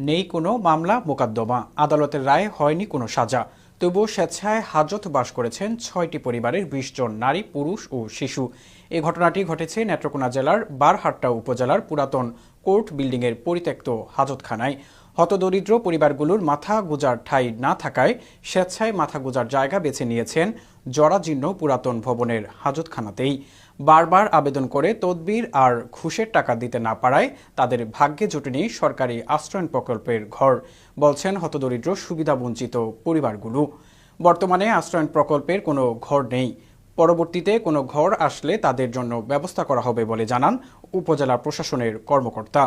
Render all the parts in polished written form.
নেই কোনো মামলা মোকদ্দমা, আদালতের রায়ে হয়নি কোনো সাজা, তবুও স্বেচ্ছায় হাজত বাস করেছেন ৬টি পরিবারের ২০ জন নারী, পুরুষ ও শিশু। এই ঘটনাটি ঘটেছে নেত্রকোনা জেলার বারহাট্টা উপজেলার পুরাতন কোর্ট বিল্ডিংয়ের পরিত্যক্ত হাজতখানায়। হতদরিদ্র পরিবারগুলোর মাথা গোজার ঠাঁই না থাকায় স্বেচ্ছায় মাথা গোজার জায়গা বেছে নিয়েছেন জরাজীর্ণ পুরাতন ভবনের হাজতখানাতেই। বারবার আবেদন করে তদবির আর ঘুষের টাকা দিতে না পারায় তাদের ভাগ্যে জুটেনি সরকারি আশ্রয়ণ প্রকল্পের ঘর, বলছেন হতদরিদ্র সুবিধাবঞ্চিত পরিবারগুলো। বর্তমানে আশ্রয়ণ প্রকল্পের কোনো ঘর নেই। পরবর্তীতে কোনো ঘর আসলে তাদের জন্য ব্যবস্থা করা হবে বলে জানান উপজেলা প্রশাসনের কর্মকর্তা।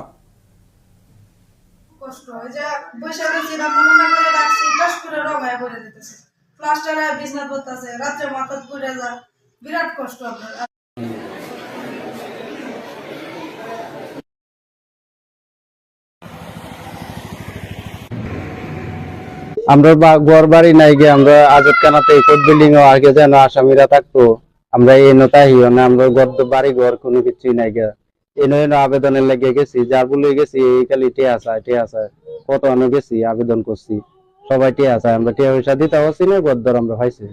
কষ্ট হয় যে বসে রয়েছি রান্না করে রাখছি, টস করে রঙায় করে দিতেছে, প্লাস্টারে বিছনা পড়তেছে, রাত্রে মাথা ঘুরে যায়, বিরাট কষ্ট আপনার। আমরা ঘর বাড়ি নাই গিয়ে আমরা আজবখানাতে কোর্ট বিল্ডিং ও আগে যেন আসামিরা থাকতো, আমরা এনে তাইও না, আমরা ঘর বাড়ি ঘর কোনো কিছুই নাই গিয়া এনে আবেদনের লেগে গেছি, যার বলে গেছি এই খালি টিয়া আছে কত অনেক গেছি আবেদন করছি, সবাই টিয়া আছে, আমরা টিয়া পয়সা দিতে পারছি না, ঘর ধর আমরা পাইছি।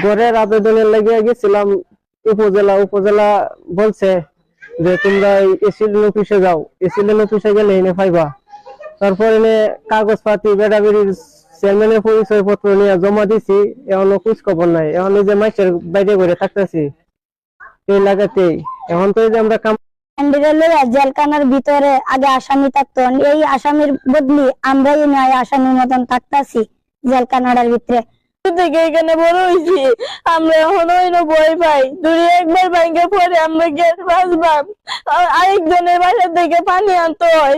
ঘরের আবেদনের লেগে গেছিলাম উপজেলা বলছে যে তোমরা এসিলেন অফিসে যাও, এসিলেন অফিসে গেলে এনে পাইবা। তারপর এনে কাগজপাতি বেড়াবেড়ির চেয়ারম্যানের পরিচয় পত্র নিয়ে জমা দিছি, এখনো খোঁজ খবর নাই, এখন এই যে মাইসের বাইরে করে থাকতেছি এই লাগাতেই। এখন তো এই যে আমরা জেলখানার ভিতরে আগে আসামি থাকতো, এই আসামির বদলি আমরাই নয় আসামির মতন থাকতেছি জেলখানার ভিতরে। থেকে এখানে বড় হয়েছি, আমরা এখনো ভয় পাই, দূরে একবার ভাঙ্গে পরে আমরা গ্যাস বাঁচবাম, আরেকজনের বাসা থেকে পানি আনতে হয়।